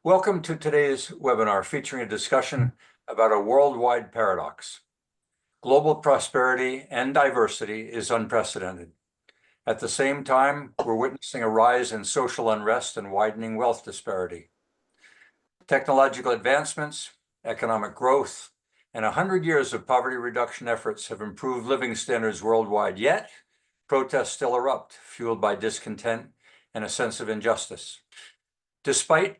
Welcome to today's webinar featuring a discussion about a worldwide paradox. Global prosperity and diversity is unprecedented. At the same time, we're witnessing a rise in social unrest and widening wealth disparity. Technological advancements, economic growth, and 100 years of poverty reduction efforts have improved living standards worldwide, yet protests still erupt, fueled by discontent and a sense of injustice. Despite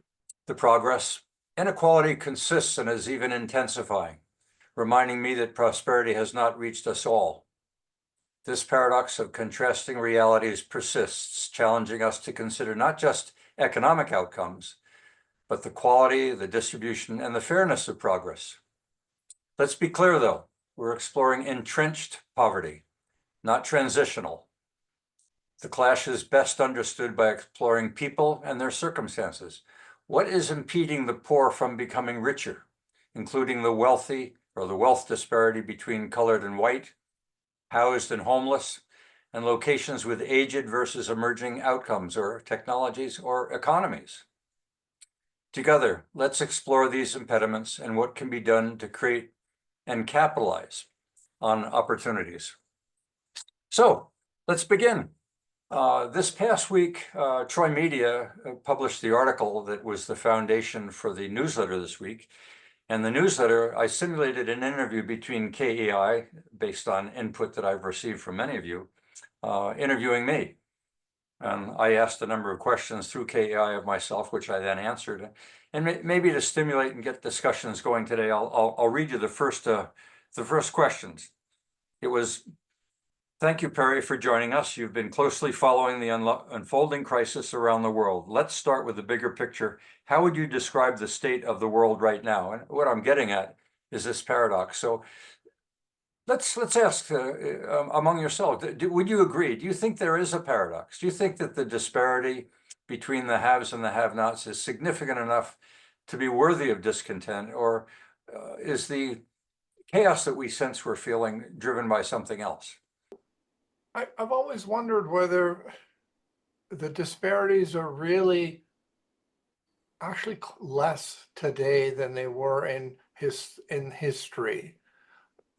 the progress, inequality consists and is even intensifying, reminding me that prosperity has not reached us all. This paradox of contrasting realities persists, challenging us to consider not just economic outcomes, but the quality, the distribution, and the fairness of progress. Let's be clear, though, we're exploring entrenched poverty, not transitional. The clash is best understood by exploring people and their circumstances. What is impeding the poor from becoming richer, including the wealthy or the wealth disparity between colored and white, housed and homeless, and locations with aged versus emerging outcomes or technologies or economies? Together, let's explore these impediments and what can be done to create and capitalize on opportunities. So let's begin. This past week, Troy Media published the article that was the foundation for the newsletter this week. And the newsletter, I simulated an interview between KEI, based on input that I've received from many of you, interviewing me. And I asked a number of questions through KEI of myself, which I then answered. And maybe to stimulate and get discussions going today, I'll read you the first questions. It was, "Thank you, Perry, for joining us. You've been closely following the unfolding crisis around the world. Let's start with the bigger picture. How would you describe the state of the world right now?" And what I'm getting at is this paradox. So let's ask among yourselves, would you agree? Do you think there is a paradox? Do you think that the disparity between the haves and the have-nots is significant enough to be worthy of discontent, or is the chaos that we sense we're feeling driven by something else? I've always wondered whether the disparities are really actually less today than they were in history.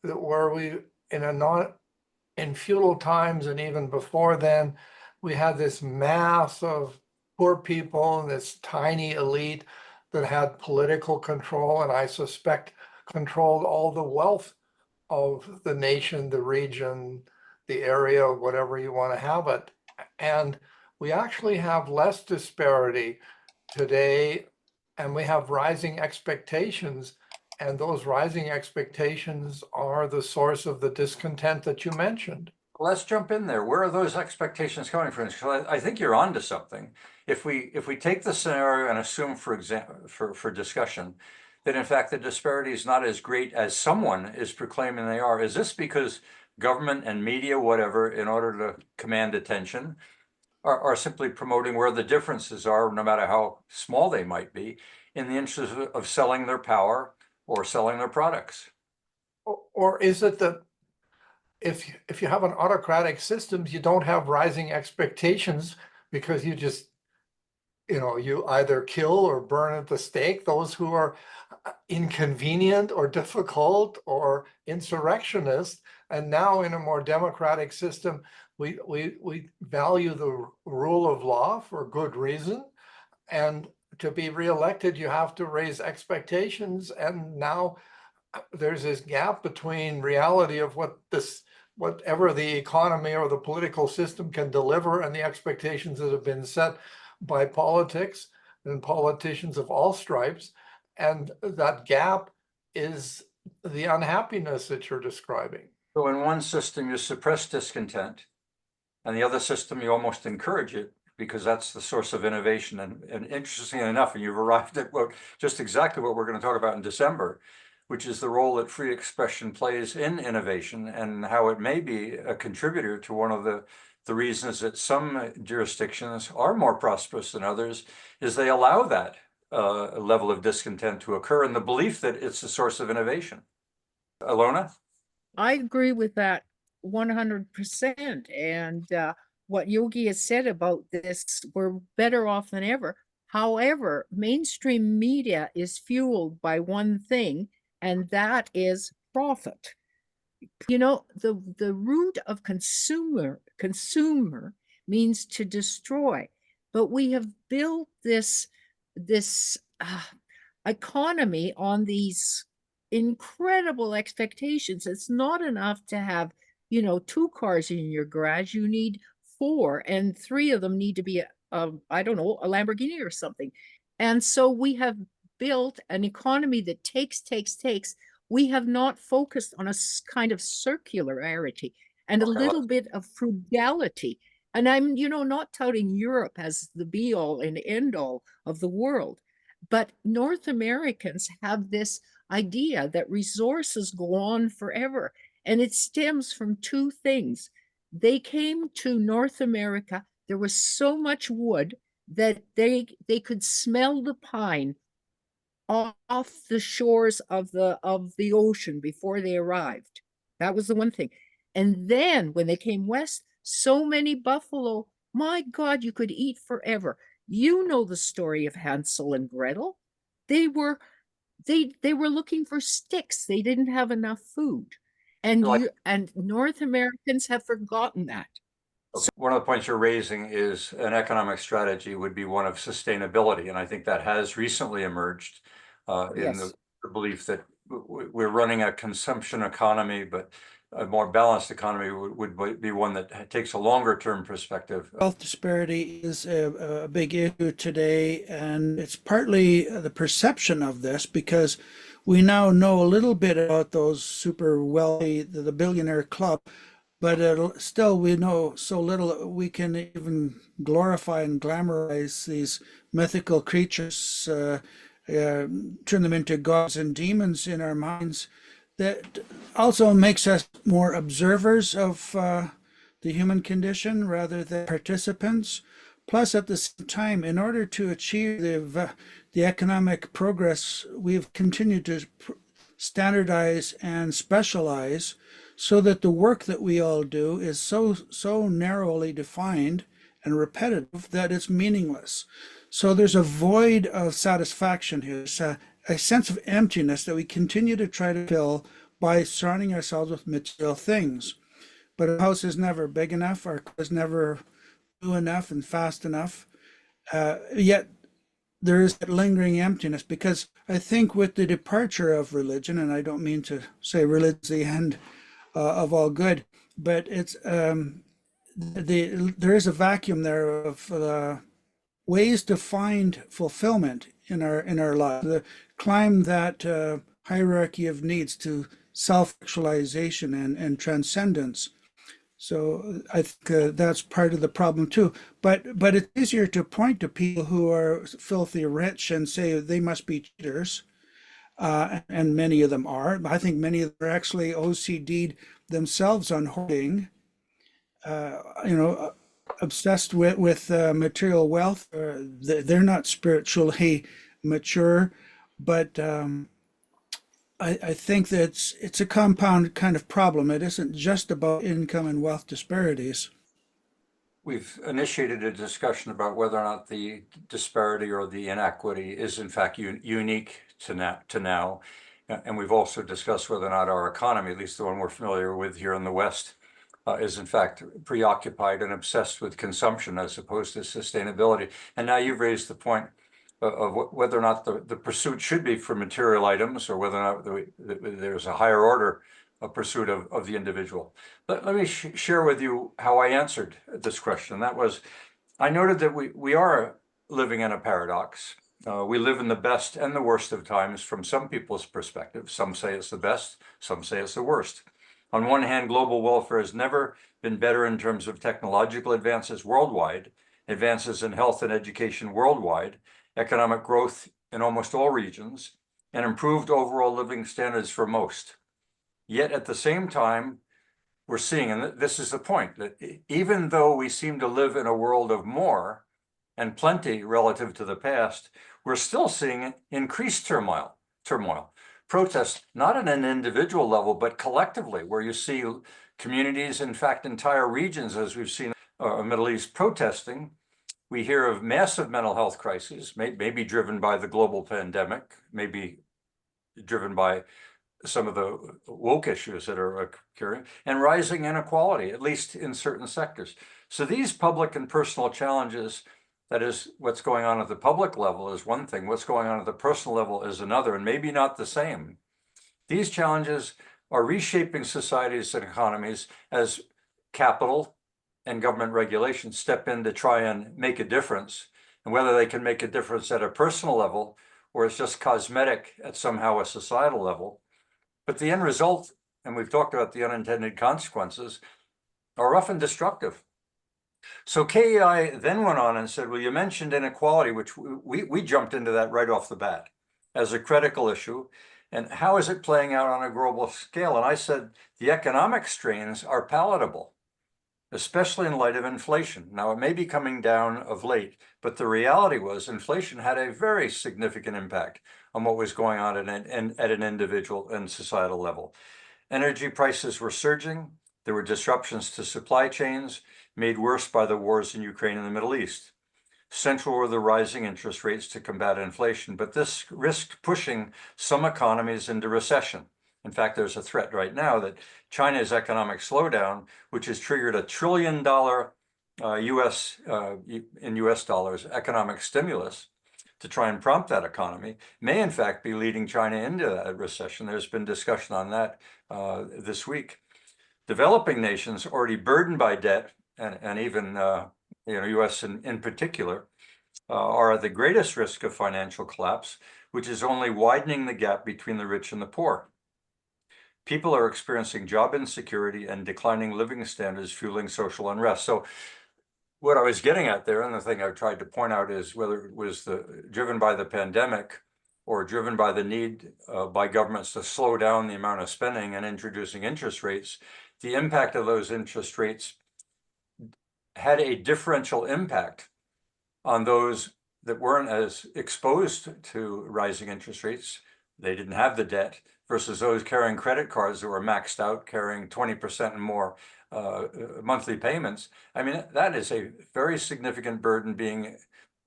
That were we in feudal times and even before then, we had this mass of poor people and this tiny elite that had political control, and I suspect controlled all the wealth of the nation, the region, the area, whatever you want to have it. And we actually have less disparity today, and we have rising expectations. And those rising expectations are the source of the discontent that you mentioned. Let's jump in there. Where are those expectations coming from? Because I think you're onto something. If we take the scenario and assume, for example, for discussion, that in fact the disparity is not as great as someone is proclaiming they are, is this because government and media, whatever, in order to command attention, are simply promoting where the differences are, no matter how small they might be, in the interest of selling their power or selling their products? Or is it that if you have an autocratic system, you don't have rising expectations because you just, you either kill or burn at the stake those who are inconvenient or difficult or insurrectionists. And now in a more democratic system, we value the rule of law for good reason. And to be reelected, you have to raise expectations. And now there's this gap between reality of whatever the economy or the political system can deliver and the expectations that have been set by politics and politicians of all stripes. And that gap is the unhappiness that you're describing. So in one system, you suppress discontent, and the other system, you almost encourage it because that's the source of innovation. And interestingly enough, and you've arrived at just exactly what we're going to talk about in December, which is the role that free expression plays in innovation and how it may be a contributor to one of the reasons that some jurisdictions are more prosperous than others, is they allow that level of discontent to occur in the belief that it's a source of innovation. Alona? I agree with that 100%. And what Yogi has said about this, we're better off than ever. However, mainstream media is fueled by one thing, and that is profit. You know, the root of consumer means to destroy, but we have built this economy on these incredible expectations. It's not enough to have, you know, 2 cars in your garage. You need 4, and 3 of them need to be I don't know, a Lamborghini or something. And so we have built an economy that takes. We have not focused on a kind of circularity and a Okay, little bit of frugality. And I'm, you know, not touting Europe as the be all and end all of the world, but North Americans have this idea that resources go on forever. And it stems from 2 things. They came to North America, there was so much wood that they could smell the pine off the shores of the ocean before they arrived. That was the one thing. And then when they came west, so many buffalo, my God, you could eat forever. You know the story of Hansel and Gretel. They were they were looking for sticks. They didn't have enough food. And like, North Americans have forgotten that. okay, one of the points you're raising is an economic strategy would be one of sustainability, and I think that has recently emerged in Yes. the belief that we're running a consumption economy, but a more balanced economy would be one that takes a longer term perspective. Wealth disparity is a big issue today, and it's partly the perception of this because we now know a little bit about those super wealthy, the billionaire club, but still we know so little. We can even glorify and glamorize these mythical creatures, turn them into gods and demons in our minds. That also makes us more observers of the human condition rather than participants. Plus, at the same time, in order to achieve the economic progress, we've continued to standardize and specialize so that the work that we all do is so narrowly defined and repetitive that it's meaningless. So there's a void of satisfaction here. It's a sense of emptiness that we continue to try to fill by surrounding ourselves with material things. But a house is never big enough, our car is never new enough and fast enough. Yet there is that lingering emptiness because I think with the departure of religion, and I don't mean to say religion's the end of all good, but it's there is a vacuum there of ways to find fulfillment in our lives, to climb that hierarchy of needs to self-actualization and transcendence. So I think that's part of the problem too. But it's easier to point to people who are filthy rich and say they must be cheaters, and many of them are. I think many of them are actually OCD'd themselves on hoarding. You know, obsessed with material wealth. They're not spiritually mature, but I think that it's a compound kind of problem. It isn't just about income and wealth disparities. We've initiated a discussion about whether or not the disparity or the inequity is in fact unique to now. And we've also discussed whether or not our economy, at least the one we're familiar with here in the West, is in fact preoccupied and obsessed with consumption as opposed to sustainability. And now you've raised the point of whether or not the pursuit should be for material items or whether or not there's a higher order of pursuit of the individual. Let me share with you how I answered this question. That was, I noted that we are living in a paradox. We live in the best and the worst of times from some people's perspective. Some say it's the best, some say it's the worst. On one hand, global welfare has never been better in terms of technological advances worldwide, advances in health and education worldwide, economic growth in almost all regions, and improved overall living standards for most. Yet at the same time, we're seeing, and this is the point, that even though we seem to live in a world of more and plenty relative to the past, we're still seeing increased turmoil. Protests, not at an individual level, but collectively, where you see communities, in fact, entire regions, as we've seen Middle East protesting We hear of massive mental health crises, maybe driven by the global pandemic, maybe driven by some of the woke issues that are occurring, and rising inequality, at least in certain sectors. So these public and personal challenges, that is, what's going on at the public level is one thing, what's going on at the personal level is another, and maybe not the same. These challenges are reshaping societies and economies as capital and government regulation step in to try and make a difference. And whether they can make a difference at a personal level or it's just cosmetic at somehow a societal level. But the end result, and we've talked about the unintended consequences, are often destructive. So KEI then went on and said, well, you mentioned inequality, which we jumped into that right off the bat as a critical issue. And how is it playing out on a global scale? And I said, the economic strains are palatable, especially in light of inflation. Now, it may be coming down of late, but the reality was inflation had a very significant impact on what was going on at an individual and societal level. Energy prices were surging. There were disruptions to supply chains, made worse by the wars in Ukraine and the Middle East. Central were the rising interest rates to combat inflation, but this risked pushing some economies into recession. In fact, there's a threat right now that China's economic slowdown, which has triggered $1 trillion in US dollars economic stimulus to try and prompt that economy, may in fact be leading China into that recession. There's been discussion on that this week. Developing nations already burdened by debt, and even US in particular, are at the greatest risk of financial collapse, which is only widening the gap between the rich and the poor. People are experiencing job insecurity and declining living standards, fueling social unrest. So what I was getting at there, and the thing I tried to point out, is whether it was driven by the pandemic or driven by the need by governments to slow down the amount of spending and introducing interest rates, the impact of those interest rates had a differential impact on those that weren't as exposed to rising interest rates. They didn't have the debt, versus those carrying credit cards that were maxed out, carrying 20% and more monthly payments. I mean, that is a very significant burden being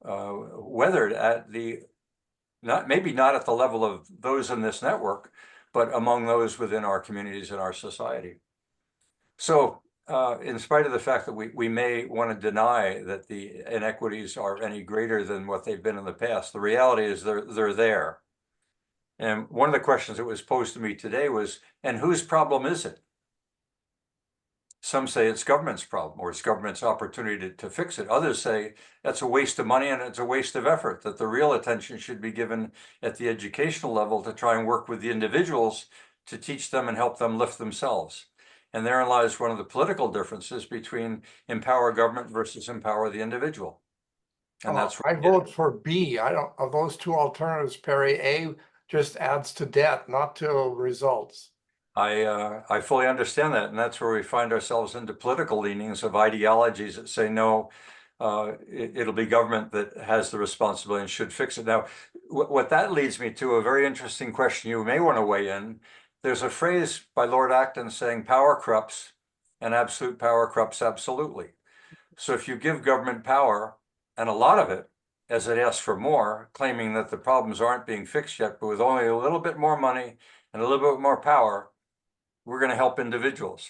weathered at maybe not at the level of those in this network, but among those within our communities and our society. So in spite of the fact that we may want to deny that the inequities are any greater than what they've been in the past, the reality is they're there. And one of the questions that was posed to me today was, and whose problem is it? Some say it's government's problem, or it's government's opportunity to fix it. Others say that's a waste of money and it's a waste of effort, that the real attention should be given at the educational level to try and work with the individuals to teach them and help them lift themselves. And therein lies one of the political differences between empower government versus empower the individual. And that's I vote for B. I don't, of those two alternatives, Perry, A just adds to debt, not to results. I fully understand that, and that's where we find ourselves into political leanings of ideologies that say no, it'll be government that has the responsibility and should fix it. Now, what that leads me to a very interesting question you may want to weigh in. There's a phrase by Lord Acton saying power corrupts and absolute power corrupts absolutely. So if you give government power, and a lot of it, as it asks for more, claiming that the problems aren't being fixed yet, but with only a little bit more money and a little bit more power, we're going to help individuals.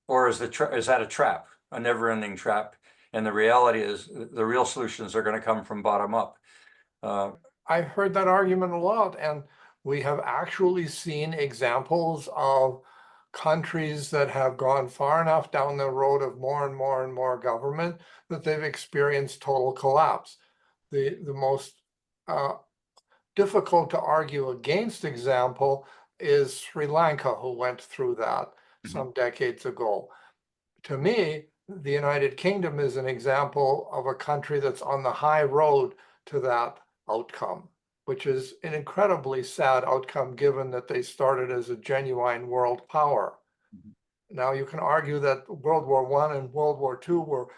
Or is that a trap, a never-ending trap? And the reality is the real solutions are going to come from bottom up. I've heard that argument a lot, and we have actually seen examples of countries that have gone far enough down the road of more and more and more government that they've experienced total collapse. The most difficult to argue against example is Sri Lanka, who went through that some decades ago. To me, the United Kingdom is an example of a country that's on the high road to that outcome, which is an incredibly sad outcome given that they started as a genuine world power. Now, you can argue that World War I and World War II were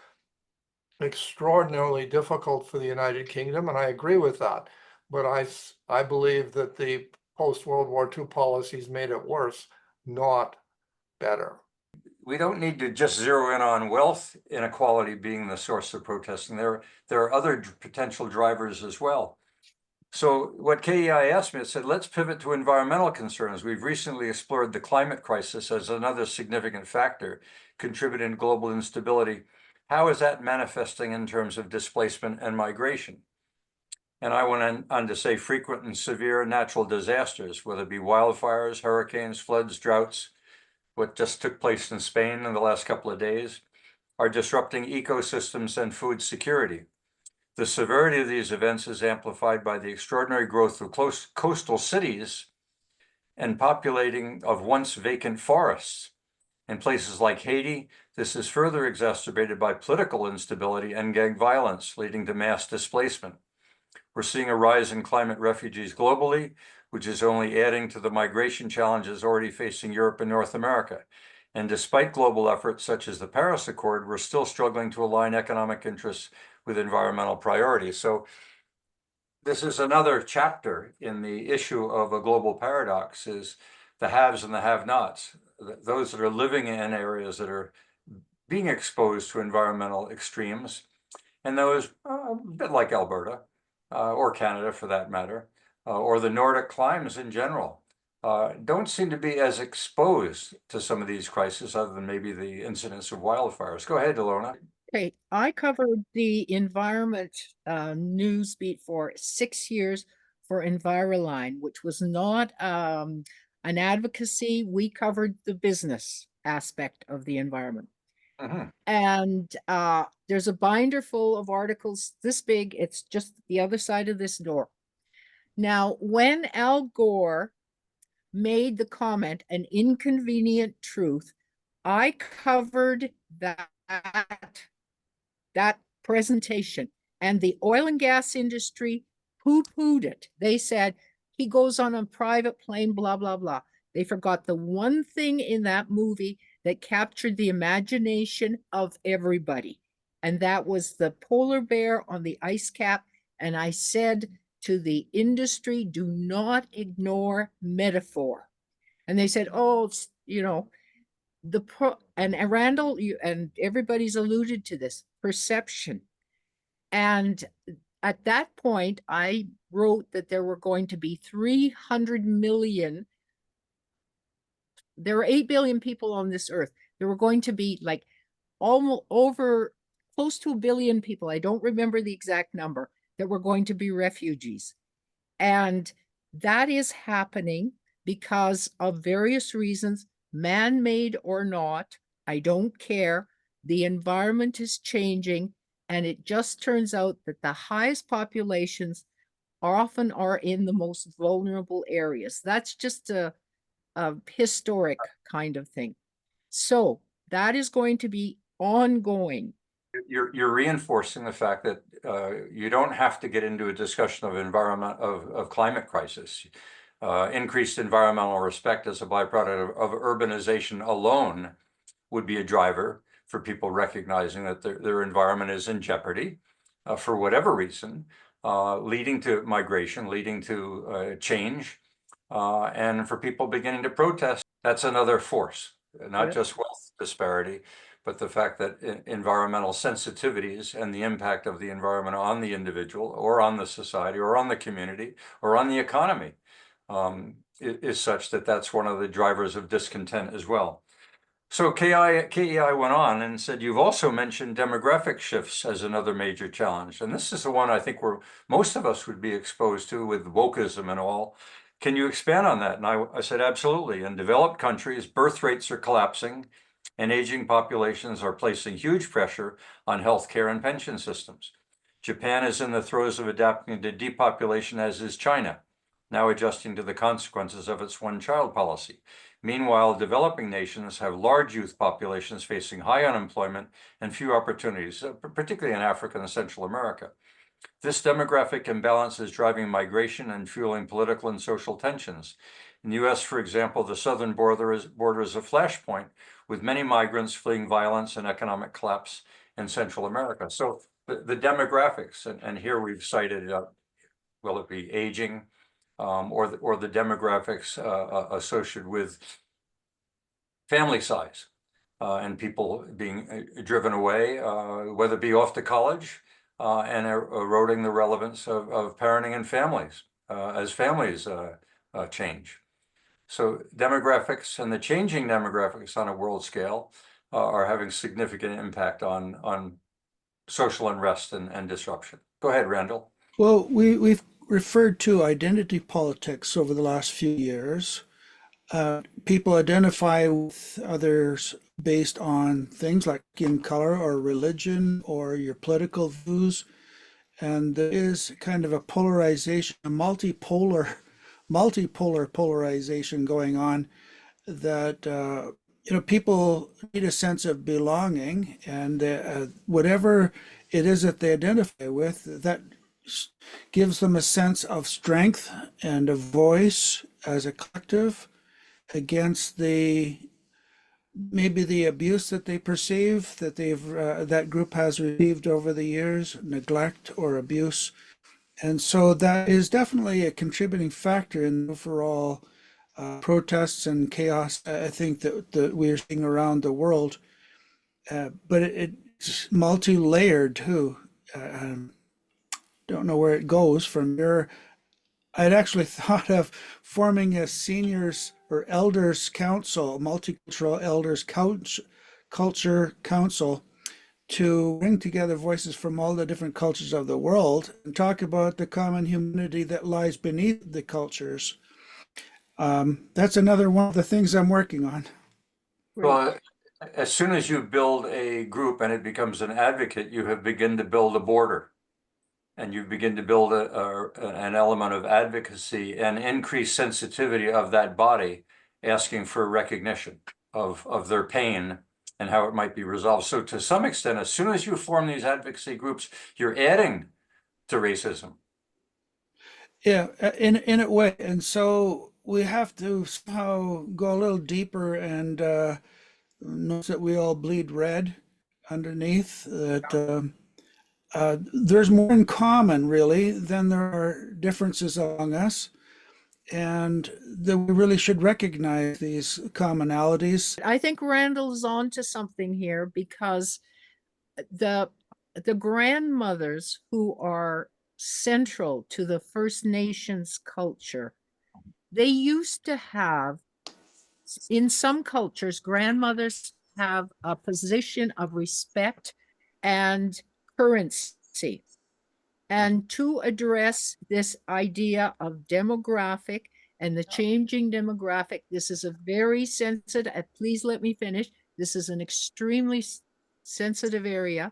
extraordinarily difficult for the United Kingdom, and I agree with that. But I believe that the post-World War II policies made it worse, not better. we don't need to just zero in on wealth inequality being the source of protesting. There are other potential drivers as well. So what KEI asked me, it said, let's pivot to environmental concerns. We've recently explored the climate crisis as another significant factor contributing to global instability. How is that manifesting in terms of displacement and migration? And I went on to say frequent and severe natural disasters, whether it be wildfires, hurricanes, floods, droughts, what just took place in Spain in the last couple of days, are disrupting ecosystems and food security. The severity of these events is amplified by the extraordinary growth of coastal cities and populating of once vacant forests. In places like Haiti, this is further exacerbated by political instability and gang violence, leading to mass displacement. We're seeing a rise in climate refugees globally, which is only adding to the migration challenges already facing Europe and North America. And despite global efforts such as the Paris Accord, we're still struggling to align economic interests with environmental priorities. So this is another chapter in the issue of a global paradox, is the haves and the have-nots, those that are living in areas that are being exposed to environmental extremes, and those a bit like Alberta, or Canada for that matter, or the Nordic climes in general, don't seem to be as exposed to some of these crises other than maybe the incidence of wildfires. Go ahead, Ilona. Okay, I covered the environment news beat for 6 years for Enviroline, which was not an advocacy. We covered the business aspect of the environment. And there's a binder full of articles this big. It's just the other side of this door. Now, when Al Gore made the comment, an inconvenient truth, I covered that presentation, and the oil and gas industry poo-pooed it. They said, he goes on a private plane, blah, blah, blah. They forgot the one thing in that movie that captured the imagination of everybody, and that was the polar bear on the ice cap. And I said to the industry, do not ignore metaphor. And they said, oh, you know, and Randall, and everybody's alluded to this, perception. And at that point, I wrote that there were going to be 300 million. There are 8 billion people on this earth. There were going to be like almost over close to 1 billion people. I don't remember the exact number that were going to be refugees. And that is happening because of various reasons, man-made or not. I don't care. The environment is changing, and it just turns out that the highest populations often are in the most vulnerable areas. That's just a historic kind of thing. So that is going to be ongoing. You're reinforcing the fact that you don't have to get into a discussion of climate crisis. Increased environmental respect as a byproduct of urbanization alone would be a driver for people recognizing that their environment is in jeopardy for whatever reason, leading to migration, leading to change, and for people beginning to protest. That's another force, not just wealth disparity, but the fact that environmental sensitivities and the impact of the environment on the individual or on the society or on the community or on the economy is such that that's one of the drivers of discontent as well. So KEI went on and said, you've also mentioned demographic shifts as another major challenge. And this is the one I think most of us would be exposed to with wokeism and all. Can you expand on that? And I said, absolutely. In developed countries, birth rates are collapsing and aging populations are placing huge pressure on healthcare and pension systems. Japan is in the throes of adapting to depopulation, as is China, now adjusting to the consequences of its one-child policy. Meanwhile, developing nations have large youth populations facing high unemployment and few opportunities, particularly in Africa and Central America. This demographic imbalance is driving migration and fueling political and social tensions. In the US, for example, the southern border is a flashpoint, with many migrants fleeing violence and economic collapse in Central America. So the demographics, and here we've cited, will it be aging, or the demographics associated with family size. and people being driven away, whether it be off to college, and eroding the relevance of parenting and families as families change. So demographics and the changing demographics on a world scale are having significant impact on social unrest and disruption. Go ahead, Randall. Well, we've referred to identity politics over the last few years. People identify with others based on things like skin color or religion or your political views. And there is kind of a polarization, a multipolar polarization going on that, people need a sense of belonging, and whatever it is that they identify with, that gives them a sense of strength and a voice as a collective against maybe the abuse that they perceive that that group has received over the years, neglect or abuse. And so that is definitely a contributing factor in the overall protests and chaos, I think, that we're seeing around the world. But it's multi-layered too. Don't know where it goes from here. I'd actually thought of forming a seniors or elders council, multicultural elders culture council, to bring together voices from all the different cultures of the world and talk about the common humanity that lies beneath the cultures. That's another one of the things I'm working on. Great. Well, as soon as you build a group and it becomes an advocate, you have begun to build a border. And you begin to build an element of advocacy and increased sensitivity of that body, asking for recognition of their pain and how it might be resolved. So to some extent, as soon as you form these advocacy groups, you're adding to racism. Yeah, in a way. And so we have to somehow go a little deeper and notice that we all bleed red underneath, that there's more in common, really, than there are differences among us, and that we really should recognize these commonalities. I think Randall's on to something here, because the grandmothers who are central to the First Nations culture, they used to have, in some cultures, grandmothers have a position of respect and currency. And to address this idea of demographic and the changing demographic, this is a very sensitive, please let me finish. This is an extremely sensitive area,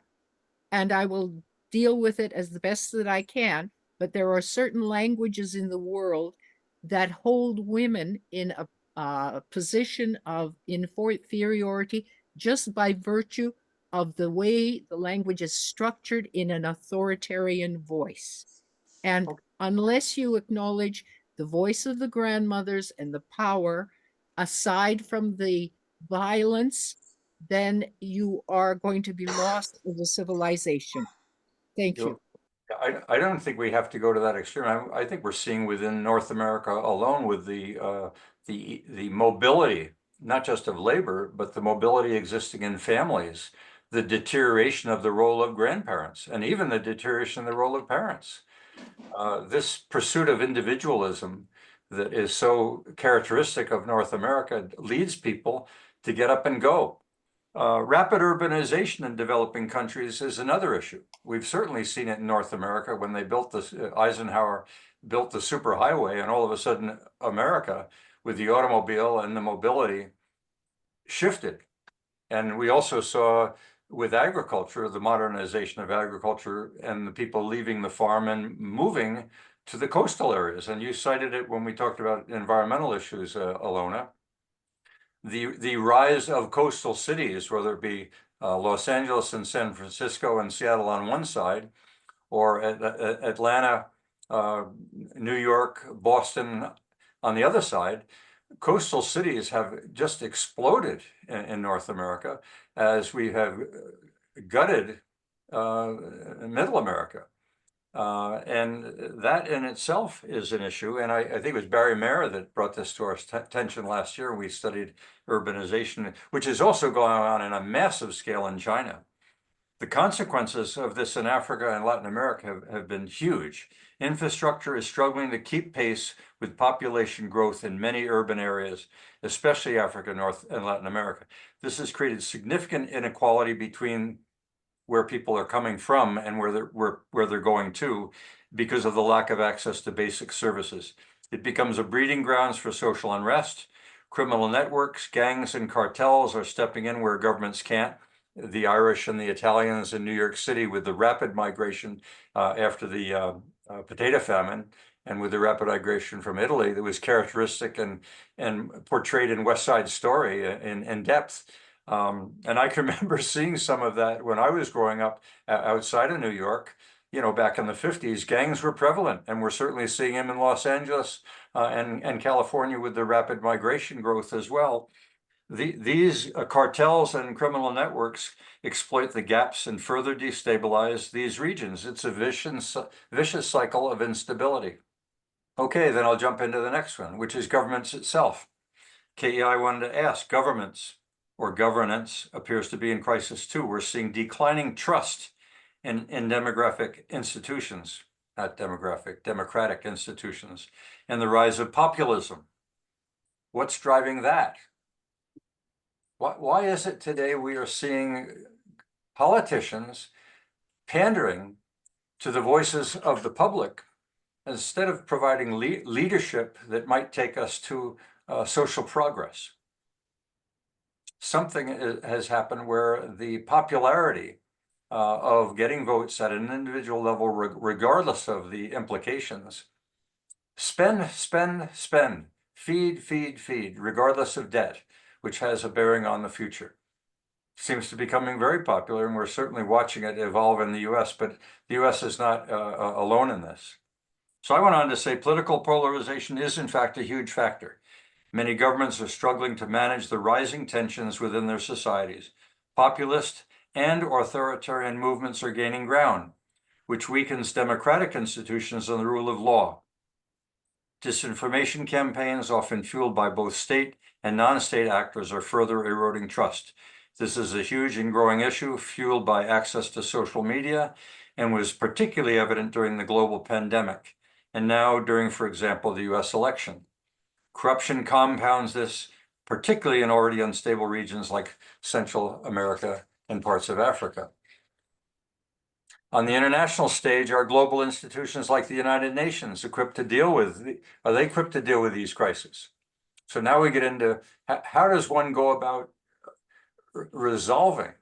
and I will deal with it as the best that I can. But there are certain languages in the world that hold women in a position of inferiority just by virtue of the way the language is structured in an authoritarian voice. And unless you acknowledge the voice of the grandmothers and the power, aside from the violence, then you are going to be lost as a civilization. Thank you. I don't think we have to go to that extreme. I think we're seeing within North America alone, with the mobility, not just of labor, but the mobility existing in families, the deterioration of the role of grandparents, and even the deterioration of the role of parents. This pursuit of individualism that is so characteristic of North America leads people to get up and go. Rapid urbanization in developing countries is another issue. We've certainly seen it in North America when they built this, Eisenhower built the superhighway, and all of a sudden America, with the automobile and the mobility, shifted. And we also saw with agriculture, the modernization of agriculture and the people leaving the farm and moving to the coastal areas. And you cited it when we talked about environmental issues, Alona. The rise of coastal cities, whether it be Los Angeles and San Francisco and Seattle on one side, or Atlanta, New York, Boston on the other side, coastal cities have just exploded in North America as we have gutted Middle America. And that in itself is an issue. And I think it was Barry Mayer that brought this to our attention last year. We studied urbanization, which is also going on in a massive scale in China. The consequences of this in Africa and Latin America have been huge. Infrastructure is struggling to keep pace with population growth in many urban areas, especially Africa, North and Latin America. This has created significant inequality between where people are coming from and where they're going to because of the lack of access to basic services. It becomes a breeding grounds for social unrest. Criminal networks, gangs, and cartels are stepping in where governments can't. The Irish and the Italians in New York City with the rapid migration after the potato famine, and with the rapid migration from Italy that was characteristic and portrayed in West Side Story in depth. And I can remember seeing some of that when I was growing up outside of New York, back in the 50s. Gangs were prevalent, and we're certainly seeing them in Los Angeles and California with the rapid migration growth as well. These cartels and criminal networks exploit the gaps and further destabilize these regions. It's a vicious cycle of instability. Okay, then I'll jump into the next one, which is governments itself. KEI wanted to ask, governments or governance appears to be in crisis too. We're seeing declining trust in demographic institutions, not demographic, democratic institutions, and the rise of populism. What's driving that? Why is it today we are seeing politicians pandering to the voices of the public instead of providing leadership that might take us to social progress? Something has happened where the popularity of getting votes at an individual level, regardless of the implications, spend, feed, regardless of debt, which has a bearing on the future, seems to be becoming very popular, and we're certainly watching it evolve in the US, but the US is not alone in this. So I went on to say political polarization is in fact a huge factor. Many governments are struggling to manage the rising tensions within their societies. Populist and authoritarian movements are gaining ground, which weakens democratic institutions and the rule of law. Disinformation campaigns, often fueled by both state and non-state actors, are further eroding trust. This is a huge and growing issue fueled by access to social media and was particularly evident during the global pandemic and now during, for example, the US election. Corruption compounds this, particularly in already unstable regions like Central America and parts of Africa. On the international stage, are global institutions like the United Nations equipped to deal with, are they equipped to deal with these crises? So now we get into how does one go about resolving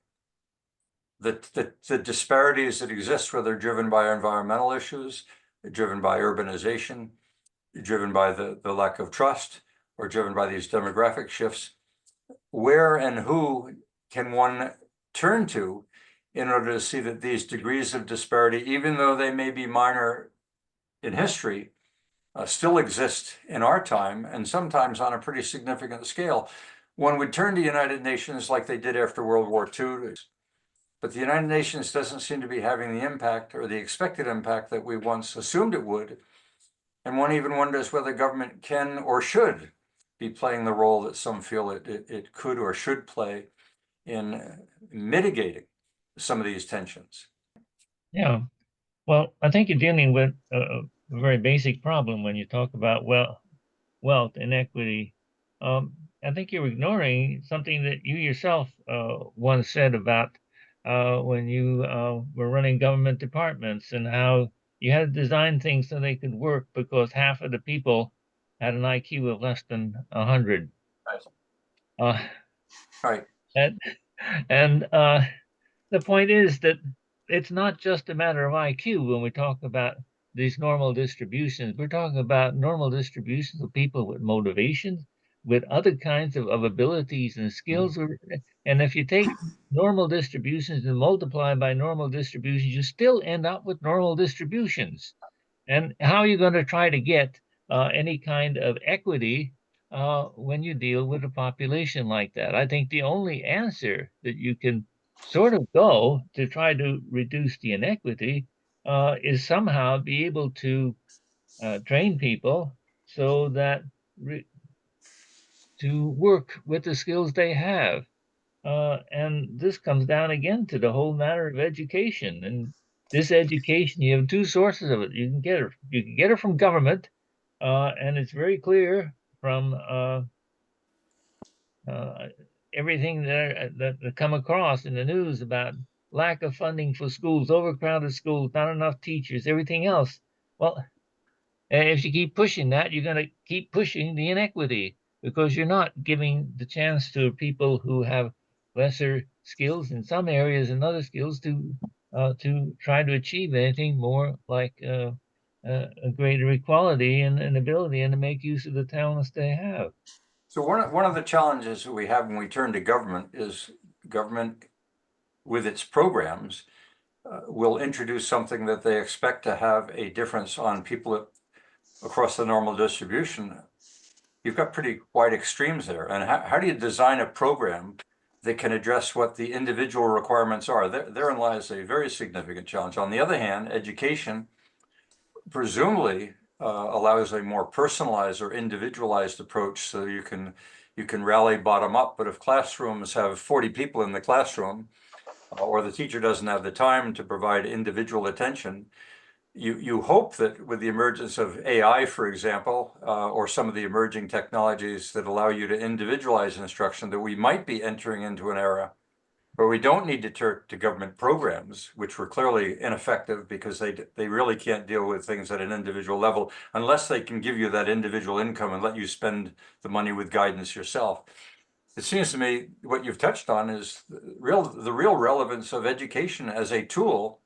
the disparities that exist, whether driven by environmental issues, driven by urbanization, driven by the lack of trust, or driven by these demographic shifts. Where and who can one turn to in order to see that these degrees of disparity, even though they may be minor in history, still exist in our time, and sometimes on a pretty significant scale? One would turn to United Nations like they did after World War II, but the United Nations doesn't seem to be having the impact or the expected impact that we once assumed it would. And one even wonders whether government can or should be playing the role that some feel it could or should play in mitigating some of these tensions. Yeah, well, I think you're dealing with a very basic problem when you talk about wealth inequity. I think you're ignoring something that you yourself once said about when you were running government departments and how you had to design things so they could work because half of the people had an IQ of less than 100. Right. Uh, Right. and the point is that it's not just a matter of IQ when we talk about these normal distributions. We're talking about normal distributions of people with motivations, with other kinds of abilities and skills. And if you take normal distributions and multiply by normal distributions, you still end up with normal distributions. And how are you going to try to get any kind of equity when you deal with a population like that? I think the only answer that you can sort of go to try to reduce the inequity is somehow be able to train people so that to work with the skills they have. And this comes down again to the whole matter of education. And this education, you have two sources of it. You can get it from government, and it's very clear from uh, everything that come across in the news about lack of funding for schools, overcrowded schools, not enough teachers, everything else. Well, if you keep pushing that, you're going to keep pushing the inequity because you're not giving the chance to people who have lesser skills in some areas and other skills to try to achieve anything more like a greater equality and ability and to make use of the talents they have. So one of the challenges that we have when we turn to government is government with its programs will introduce something that they expect to have a difference on people across the normal distribution. You've got pretty wide extremes there. And how do you design a program that can address what the individual requirements are? Therein lies a very significant challenge. On the other hand, education presumably allows a more personalized or individualized approach, so you can rally bottom up. But if classrooms have 40 people in the classroom, or the teacher doesn't have the time to provide individual attention, you hope that with the emergence of AI, for example, or some of the emerging technologies that allow you to individualize instruction, that we might be entering into an era where we don't need to turn to government programs, which were clearly ineffective because they really can't deal with things at an individual level unless they can give you that individual income and let you spend the money with guidance yourself. It seems to me what you've touched on is the real relevance of education as a tool,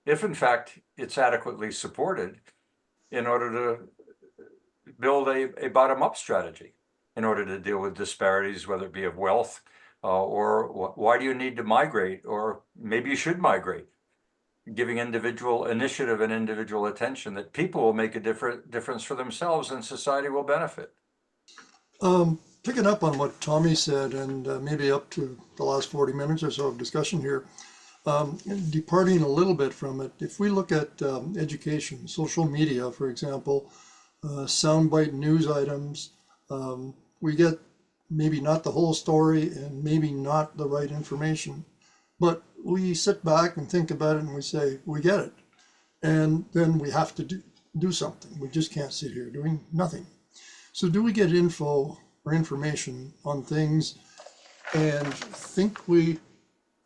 if in fact it's adequately supported, in order to build a bottom-up strategy in order to deal with disparities, whether it be of wealth, or why do you need to migrate, or maybe you should migrate, giving individual initiative and individual attention, that people will make a difference for themselves and society will benefit. Picking up on what Tommy said, and maybe up to the last 40 minutes or so of discussion here, departing a little bit from it, if we look at education, social media, for example, soundbite news items, we get maybe not the whole story and maybe not the right information, but we sit back and think about it and we say, we get it. And then we have to do something. We just can't sit here doing nothing. So do we get info or information on things and think we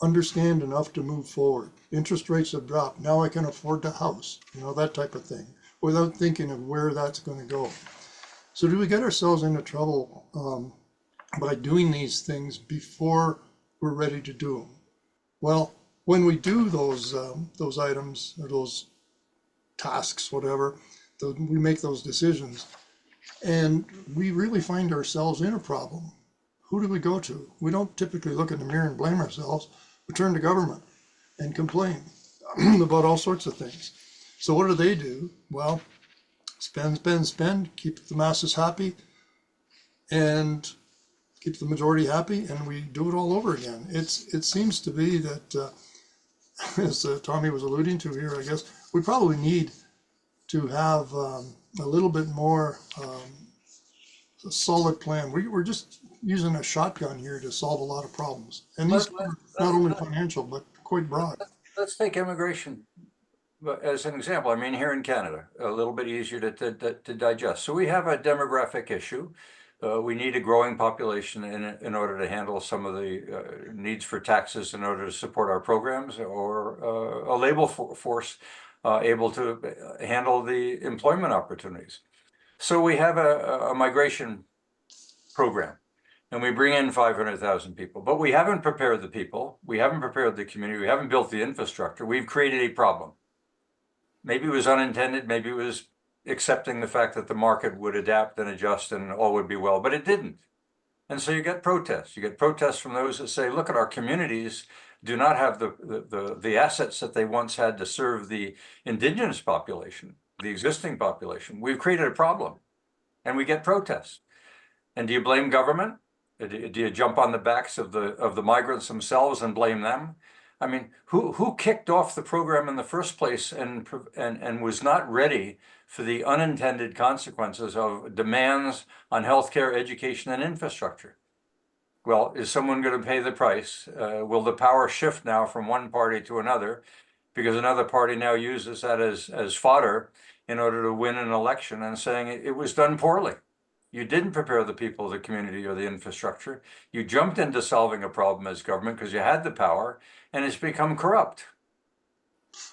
understand enough to move forward? Interest rates have dropped. Now I can afford a house, that type of thing, without thinking of where that's going to go. So do we get ourselves into trouble by doing these things before we're ready to do them? Well, when we do those items or those tasks, whatever, we make those decisions, and we really find ourselves in a problem. Who do we go to? We don't typically look in the mirror and blame ourselves. We turn to government and complain about all sorts of things. So what do? Well, spend, keep the masses happy, and keep the majority happy, and we do it all over again. It seems to be that, as Tommy was alluding to here, I guess, we probably need to have a little bit more a solid plan. We're just using a shotgun here to solve a lot of problems. And these are not only financial, but quite broad. Let's take immigration as an example. I mean, here in Canada, a little bit easier to digest. So we have a demographic issue. We need a growing population in order to handle some of the needs for taxes in order to support our programs, or a labor force able to handle the employment opportunities. So we have a migration program, and we bring in 500,000 people, but we haven't prepared the people, we haven't prepared the community, we haven't built the infrastructure. We've created a problem. Maybe it was unintended, maybe it was accepting the fact that the market would adapt and adjust and all would be well, but it didn't. And so you get protests. You get protests from those that say, look, at our communities do not have the assets that they once had to serve the indigenous population, the existing population. We've created a problem, and we get protests. And do you blame government? Do you jump on the backs of the migrants themselves and blame them? I mean, who kicked off the program in the first place and was not ready for the unintended consequences of demands on healthcare, education, and infrastructure? Well, is someone going to pay the price? Will the power shift now from one party to another because another party now uses that as fodder in order to win an election and saying it was done poorly? You didn't prepare the people, the community, or the infrastructure. You jumped into solving a problem as government because you had the power, and it's become corrupt.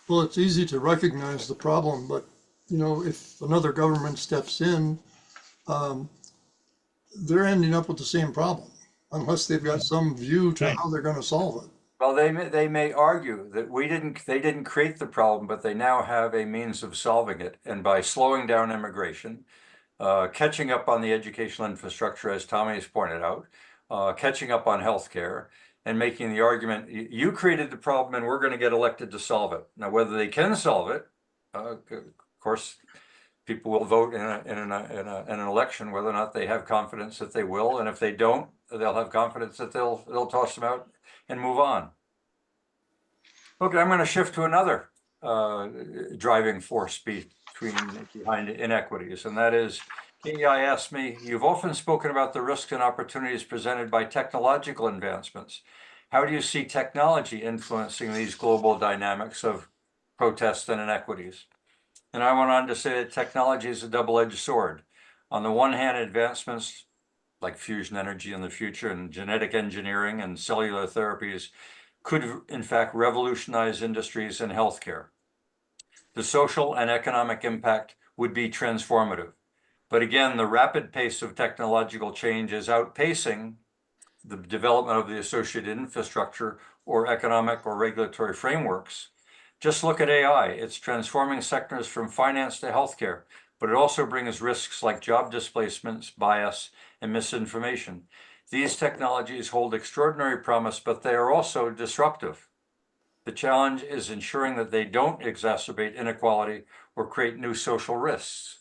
Well, it's easy to recognize the problem, but you know, if another government steps in, um, they're ending up with the same problem unless they've got some view to Right. how they're going to solve it. Well, they may argue that they didn't create the problem, but they now have a means of solving it. And by slowing down immigration, catching up on the educational infrastructure, as Tommy has pointed out, catching up on healthcare, and making the argument, you created the problem and we're going to get elected to solve it. Now, whether they can solve it, of course, people will vote in an election whether or not they have confidence that they will. And if they don't, they'll have confidence that they'll toss them out and move on. Okay, I'm going to shift to another driving force behind inequities, and that is, KEI asked me, you've often spoken about the risks and opportunities presented by technological advancements. How do you see technology influencing these global dynamics of protests and inequities? And I went on to say that technology is a double-edged sword. On the one hand, advancements like fusion energy in the future and genetic engineering and cellular therapies could in fact revolutionize industries and healthcare. The social and economic impact would be transformative. But again, the rapid pace of technological change is outpacing the development of the associated infrastructure or economic or regulatory frameworks. Just look at AI. It's transforming sectors from finance to healthcare, but it also brings risks like job displacements, bias, and misinformation. These technologies hold extraordinary promise, but they are also disruptive. The challenge is ensuring that they don't exacerbate inequality or create new social risks.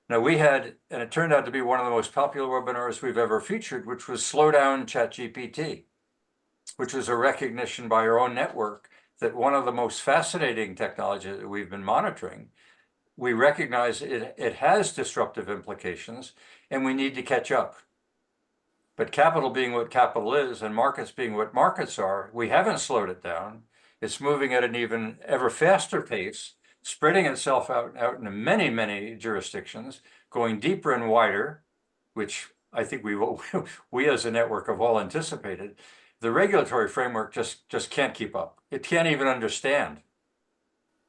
Now we had, and it turned out to be one of the most popular webinars we've ever featured, which was Slow Down ChatGPT, which was a recognition by our own network that one of the most fascinating technologies that we've been monitoring, we recognize it has disruptive implications and we need to catch up. But capital being what capital is and markets being what markets are, we haven't slowed it down. It's moving at an even ever faster pace, spreading itself out into many, many jurisdictions, going deeper and wider, which I think we as a network have all anticipated. The regulatory framework just can't keep up. It can't even understand.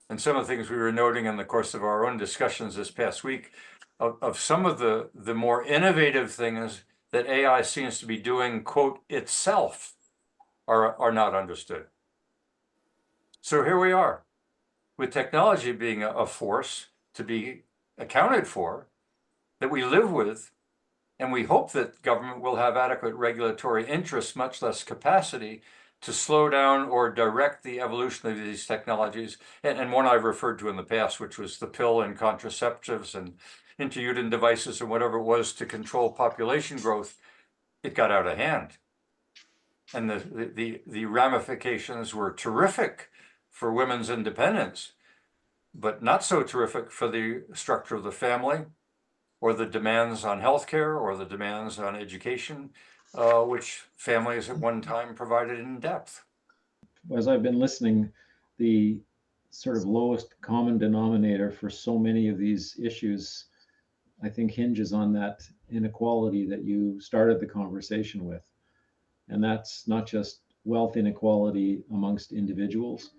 And some of the things we were noting in the course of our own discussions this past week of some of the more innovative things that AI seems to be doing, quote, itself, are not understood. So here we are, with technology being a force to be accounted for, that we live with, and we hope that government will have adequate regulatory interest, much less capacity, to slow down or direct the evolution of these technologies. And one I've referred to in the past, which was the pill and contraceptives and intrauterine devices and whatever it was to control population growth, it got out of hand. And the ramifications were terrific for women's independence, but not so terrific for the structure of the family or the demands on healthcare or the demands on education, which families at one time provided in depth. As I've been listening, the sort of lowest common denominator for so many of these issues, I think, hinges on that inequality that you started the conversation with. And that's not just wealth inequality amongst individuals,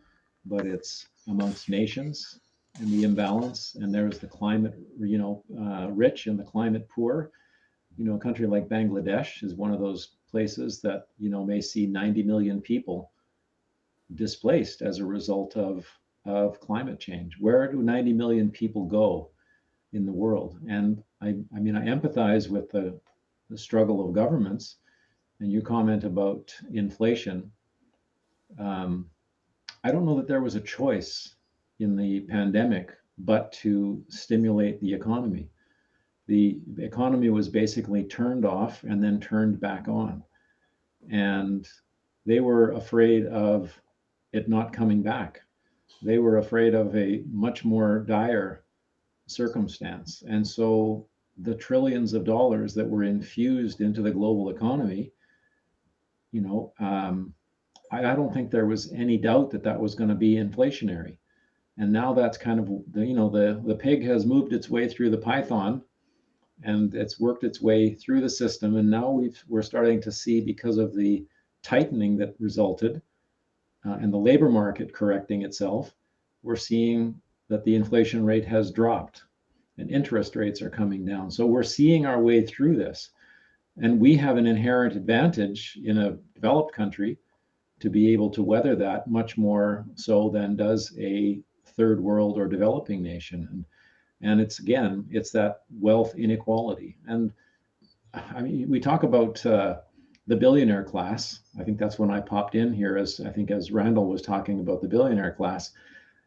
but it's amongst nations and the imbalance. And there's the climate, rich and the climate poor. A country like Bangladesh is one of those places that, may see 90 million people displaced as a result of climate change. Where do 90 million people go in the world? And I empathize with the struggle of governments. And you comment about inflation. I don't know that there was a choice in the pandemic but to stimulate the economy. The economy was basically turned off and then turned back on. And they were afraid of it not coming back. They were afraid of a much more dire circumstance. And so the trillions of dollars that were infused into the global economy, you know, I don't think there was any doubt that that was going to be inflationary. And now that's kind of, you know, the pig has moved its way through the python, and it's worked its way through the system. And now we're starting to see, because of the tightening that resulted and the labor market correcting itself, we're seeing that the inflation rate has dropped and interest rates are coming down. So we're seeing our way through this. And we have an inherent advantage in a developed country to be able to weather that much more so than does a third world or developing nation. And it's, again, it's that wealth inequality. And I mean, we talk about the billionaire class. I think that's when I popped in here, as I think as Randall was talking about the billionaire class.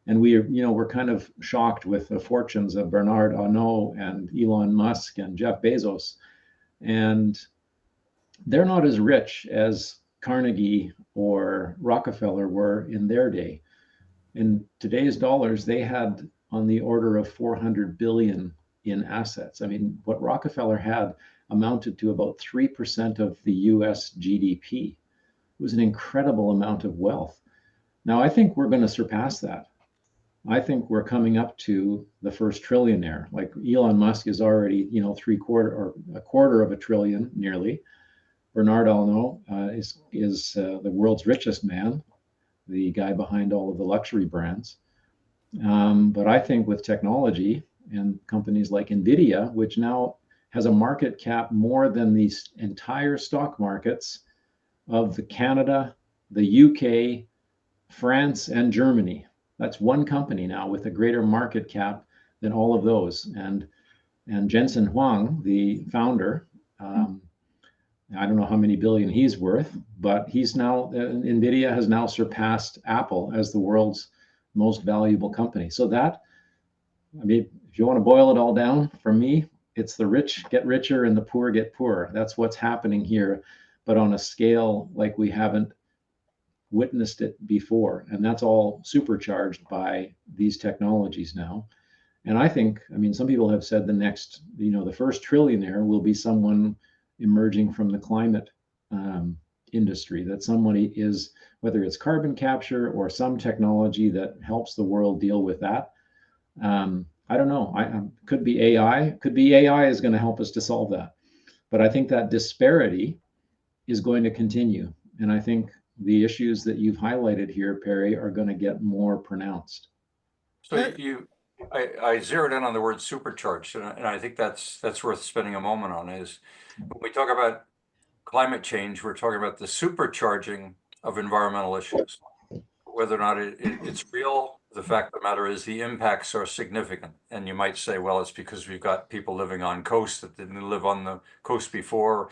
And we're kind of shocked with the fortunes of Bernard Arnault and Elon Musk and Jeff Bezos. And they're not as rich as Carnegie or Rockefeller were in their day. In today's dollars, they had on the order of 400 billion in assets. I mean, what Rockefeller had amounted to about 3% of the US GDP. It was an incredible amount of wealth. Now, I think we're going to surpass that. I think we're coming up to the first trillionaire. Like Elon Musk is already, you know, a quarter of a trillion nearly. Bernard Arnault is the world's richest man, the guy behind all of the luxury brands. But I think with technology and companies like NVIDIA, which now has a market cap more than the entire stock markets of Canada, the UK, France, and Germany. That's one company now with a greater market cap than all of those. And Jensen Huang, the founder, I don't know how many billion he's worth, but he's now, NVIDIA has now surpassed Apple as the world's most valuable company. So that, I mean, if you want to boil it all down, for me, it's the rich get richer and the poor get poorer. That's what's happening here, but on a scale like we haven't witnessed it before. And that's all supercharged by these technologies now. And I think, I mean, some people have said the next, you know, the first trillionaire will be someone emerging from the climate industry, that somebody is, whether it's carbon capture or some technology that helps the world deal with that. I don't know. Could be AI. Could be AI is going to help us to solve that. But I think that disparity is going to continue. And I think the issues that you've highlighted here, Perry, are going to get more pronounced. So I zeroed in on the word supercharged, and I think that's worth spending a moment on. Is when we talk about climate change, we're talking about the supercharging of environmental issues. Whether or not it's real, the fact of the matter is the impacts are significant. And you might say, well, it's because we've got people living on coast that didn't live on the coast before.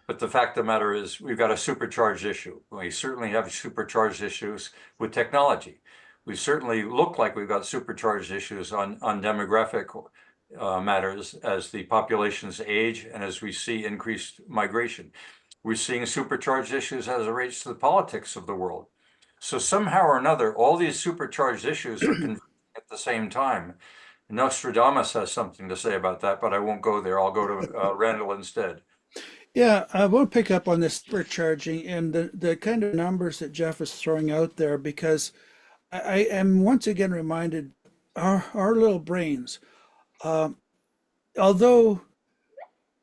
But the fact of the matter is we've got a supercharged issue. We certainly have supercharged issues with technology. We certainly look like we've got supercharged issues on demographic matters as the populations age and as we see increased migration. We're seeing supercharged issues as it relates to the politics of the world. So somehow or another, all these supercharged issues are converging at the same time. Nostradamus has something to say about that, but I won't go there. I'll go to Randall instead. Yeah, I will pick up on this supercharging and the kind of numbers that Jeff is throwing out there, because I am once again reminded our little brains, although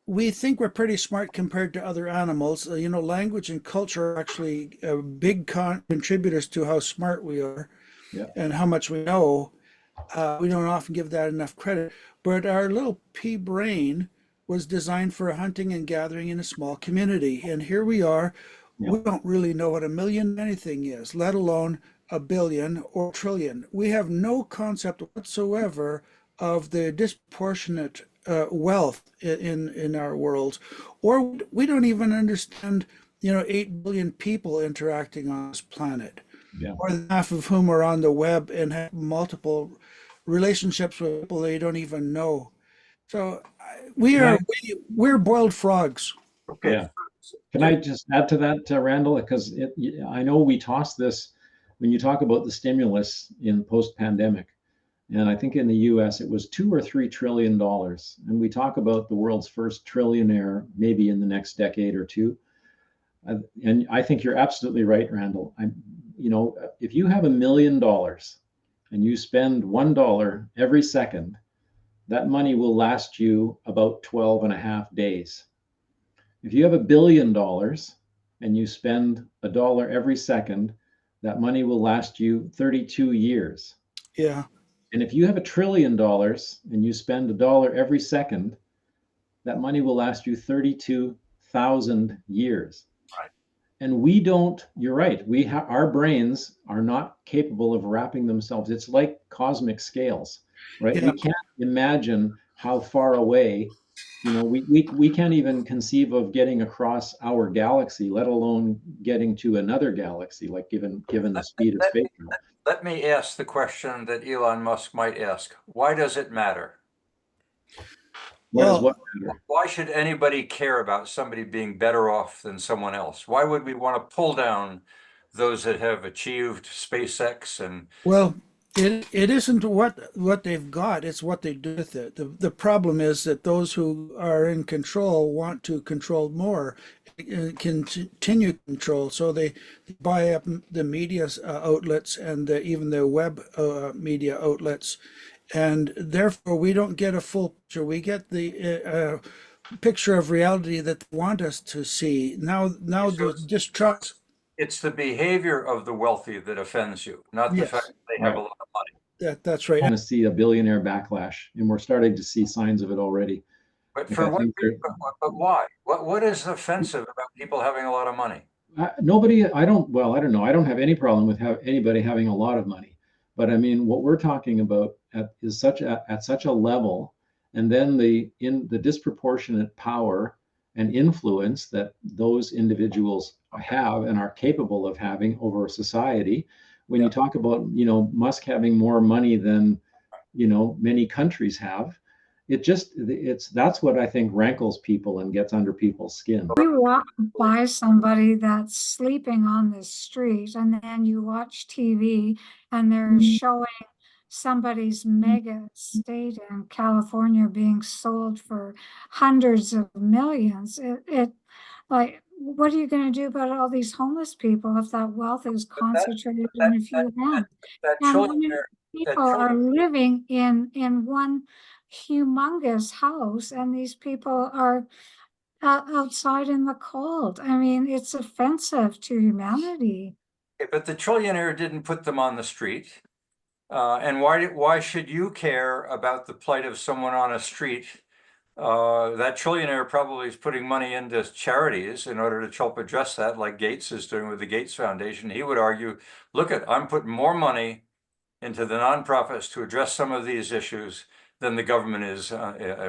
we think we're pretty smart compared to other animals, you know, language and culture are actually big contributors to how smart we are and how much we know. We don't often give that enough credit, but our little pea brain was designed for hunting and gathering in a small community. And here we are, we don't really know what a million anything is, let alone a billion or trillion. We have no concept whatsoever of the disproportionate wealth in our world, or we don't even understand, you know, 8 billion people interacting on this planet, more than half of whom are on the web and have multiple relationships with people they don't even know. So we're boiled frogs. Okay. Yeah. Can I just add to that, Randall? Because I know we toss this when you talk about the stimulus in post-pandemic, and I think in the US it was $2 or $3 trillion. And we talk about the world's first trillionaire maybe in the next decade or two. And I think you're absolutely right, Randall. If you have $1 million and you spend $1 every second, that money will last you about 12 and a half days. If you have $1 billion and you spend $1 every second, that money will last you 32 years. Yeah. And if you have $1 trillion and you spend $1 every second, that money will last you 32,000 years. Right. And we don't, you're right, our brains are not capable of wrapping themselves. It's like cosmic scales, right? Yeah. We can't imagine how far away, we can't even conceive of getting across our galaxy, let alone getting to another galaxy, like given the speed of space travel. Let me ask the question that Elon Musk might ask. Why does it matter? What does Well, what matter? Why should anybody care about somebody being better off than someone else? Why would we want to pull down those that have achieved SpaceX and Well, it isn't what they've got, it's what they do with it. The problem is that those who are in control want to control more, continue control. So they buy up the media outlets and even the web media outlets. And therefore, we don't get a full picture. We get the picture of reality that they want us to see. Now the distrust. it's the behavior of the wealthy that offends you, not the Yes. fact that they have a Right. lot of money. That's right. Want to see a billionaire backlash, and we're starting to see signs of it already. But Like, for I what think reason? But why? What is offensive about people having a lot of money? nobody, I don't know. I don't have any problem with anybody having a lot of money. But I mean, what we're talking about is at such a level, and then the disproportionate power and influence that those individuals have and are capable of having over society. When you talk about, Musk having more money than, many countries have, that's what I think rankles people and gets under people's skin. You walk by somebody that's sleeping on the street, and then you watch TV and they're showing somebody's mega estate in California being sold for hundreds of millions. It like, what are you going to do about all these homeless people if that wealth is concentrated in a few hands? That And when trillionaire, people are living in one humongous house, and these people are outside in the cold. I mean, it's offensive to humanity. but the trillionaire didn't put them on the street. And why should you care about the plight of someone on a street? That trillionaire probably is putting money into charities in order to help address that, like Gates is doing with the Gates Foundation. He would argue, look, I'm putting more money into the nonprofits to address some of these issues than the government is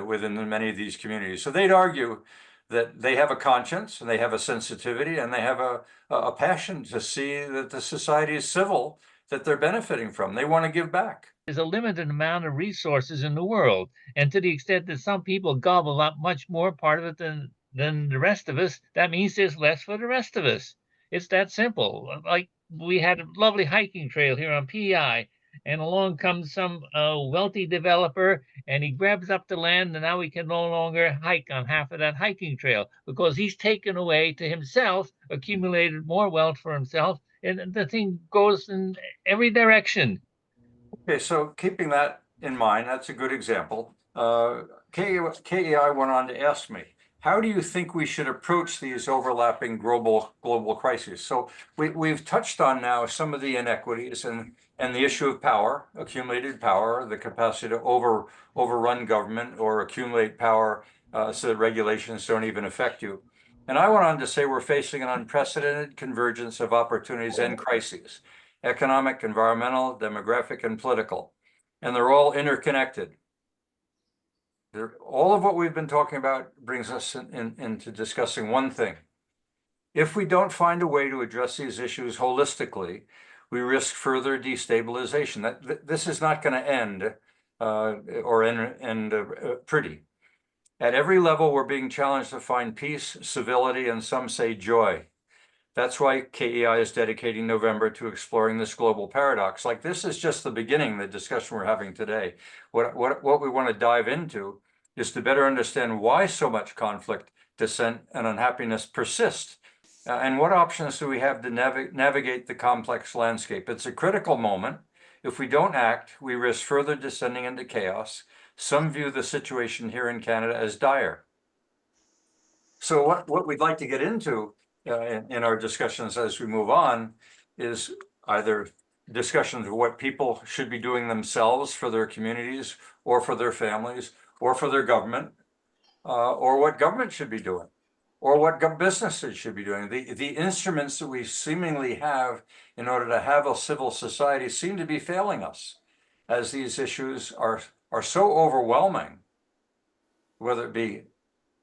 within many of these communities. So they'd argue that they have a conscience and they have a sensitivity and they have a passion to see that the society is civil, that they're benefiting from. They want to give back. There's a limited amount of resources in the world, and to the extent that some people gobble up much more part of it than the rest of us, that means there's less for the rest of us. It's that simple. Like, we had a lovely hiking trail here on PEI, and along comes some wealthy developer, and he grabs up the land, and now we can no longer hike on half of that hiking trail because he's taken away to himself, accumulated more wealth for himself, and the thing goes in every direction. Okay, so keeping that in mind, that's a good example. KEI went on to ask me, how do you think we should approach these overlapping global crises? So we've touched on now some of the inequities and the issue of power, accumulated power, the capacity to overrun government or accumulate power so that regulations don't even affect you. And I went on to say we're facing an unprecedented convergence of opportunities and crises: economic, environmental, demographic, and political. And they're all interconnected. All of what we've been talking about brings us into discussing one thing. If we don't find a way to address these issues holistically, we risk further destabilization. This is not going to end pretty. At every level, we're being challenged to find peace, civility, and some say joy. That's why KEI is dedicating November to exploring this global paradox. Like, this is just the beginning, the discussion we're having today. What we want to dive into is to better understand why so much conflict, dissent, and unhappiness persist. And what options do we have to navigate the complex landscape? It's a critical moment. If we don't act, we risk further descending into chaos. Some view the situation here in Canada as dire. So what we'd like to get into in our discussions as we move on is either discussions of what people should be doing themselves for their communities or for their families or for their government, or what government should be doing, or what businesses should be doing. The instruments that we seemingly have in order to have a civil society seem to be failing us, as these issues are so overwhelming, whether it be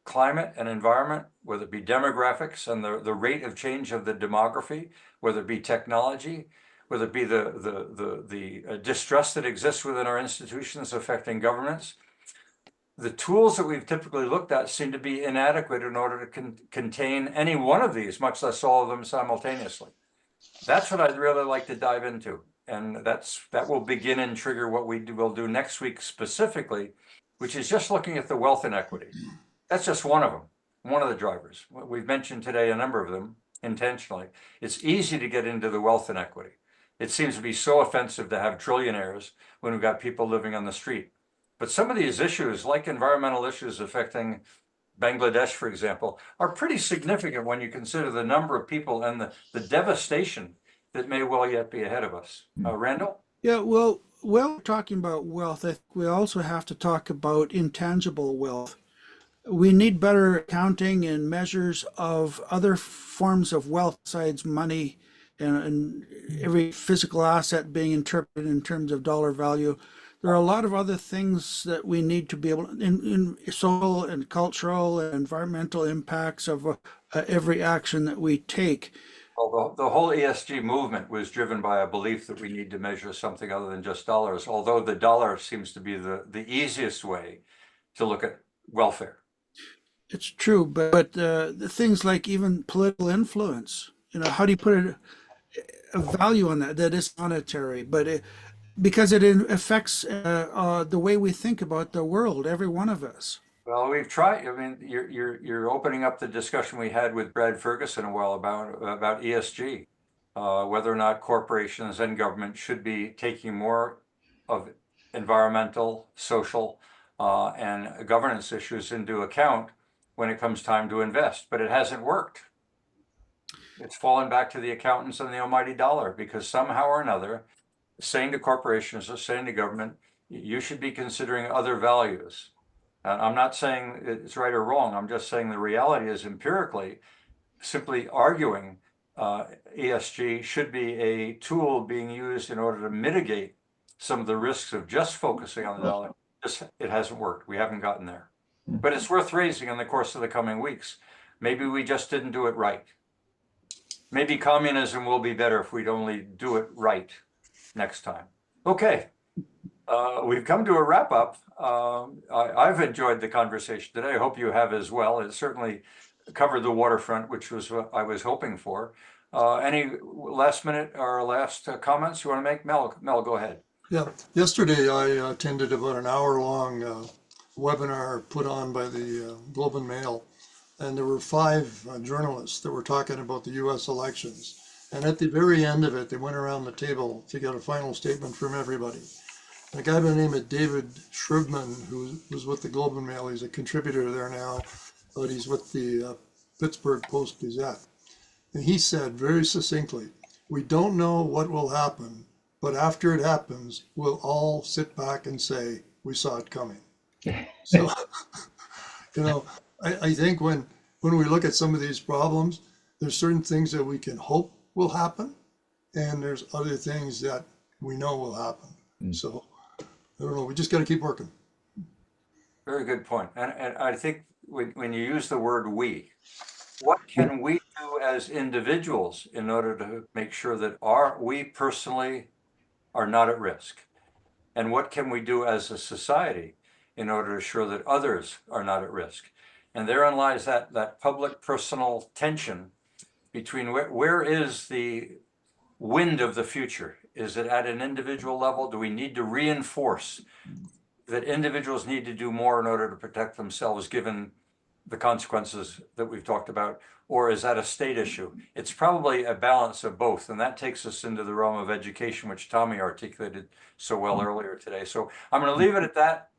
climate and environment, whether it be demographics and the rate of change of the demography, whether it be technology, whether it be the distrust that exists within our institutions affecting governments. The tools that we've typically looked at seem to be inadequate in order to contain any one of these, much less all of them simultaneously. That's what I'd really like to dive into. And that will begin and trigger what will do next week specifically, which is just looking at the wealth inequity. That's just one of them, one of the drivers. We've mentioned today a number of them intentionally. It's easy to get into the wealth inequity. It seems to be so offensive to have trillionaires when we've got people living on the street. But some of these issues, like environmental issues affecting Bangladesh, for example, are pretty significant when you consider the number of people and the devastation that may well yet be ahead of us. Randall? Yeah, well, we're talking about wealth. I think we also have to talk about intangible wealth. We need better accounting and measures of other forms of wealth besides money and every physical asset being interpreted in terms of dollar value. There are a lot of other things that we need to be able in social and cultural and environmental impacts of every action that we take. Well, the whole ESG movement was driven by a belief that we need to measure something other than just dollars, although the dollar seems to be the easiest way to look at welfare. It's true, but the things like even political influence, how do you put a value on that is monetary, but because it affects the way we think about the world, every one of us. Well, we've tried. I mean, you're opening up the discussion we had with Brad Ferguson a while about ESG, whether or not corporations and government should be taking more of environmental, social, and governance issues into account when it comes time to invest. But it hasn't worked. It's fallen back to the accountants and the almighty dollar, because somehow or another, saying to corporations or saying to government, you should be considering other values. I'm not saying it's right or wrong. I'm just saying the reality is empirically, simply arguing ESG should be a tool being used in order to mitigate some of the risks of just focusing on the dollar. It hasn't worked. We haven't gotten there. But it's worth raising in the course of the coming weeks. Maybe we just didn't do it right. Maybe communism will be better if we'd only do it right next time. Okay. We've come to a wrap up. I've enjoyed the conversation today. I hope you have as well. It certainly covered the waterfront, which was what I was hoping for. Any last minute or last comments you want to make? Mel, go ahead. Yeah, yesterday I attended about an hour-long webinar put on by the Globe and Mail, and there were 5 journalists that were talking about the U.S. elections. And at the very end of it, they went around the table to get a final statement from everybody. And a guy by the name of David Shrubman, who was with the Globe and Mail, he's a contributor there now, but he's with the Pittsburgh Post-Gazette. And he said very succinctly, we don't know what will happen, but after it happens, we'll all sit back and say, we saw it coming. So, I think when we look at some of these problems, there's certain things that we can hope will happen, and there's other things that we know will happen. So, I don't know, we just got to keep working. Very good point. And I think when you use the word we, what can we do as individuals in order to make sure that we personally are not at risk? And what can we do as a society in order to ensure that others are not at risk? And therein lies that public personal tension between where is the wind of the future? Is it at an individual level? Do we need to reinforce that individuals need to do more in order to protect themselves, given the consequences that we've talked about? Or is that a state issue? It's probably a balance of both. And that takes us into the realm of education, which Tommy articulated so well earlier today. So I'm going to leave it at that.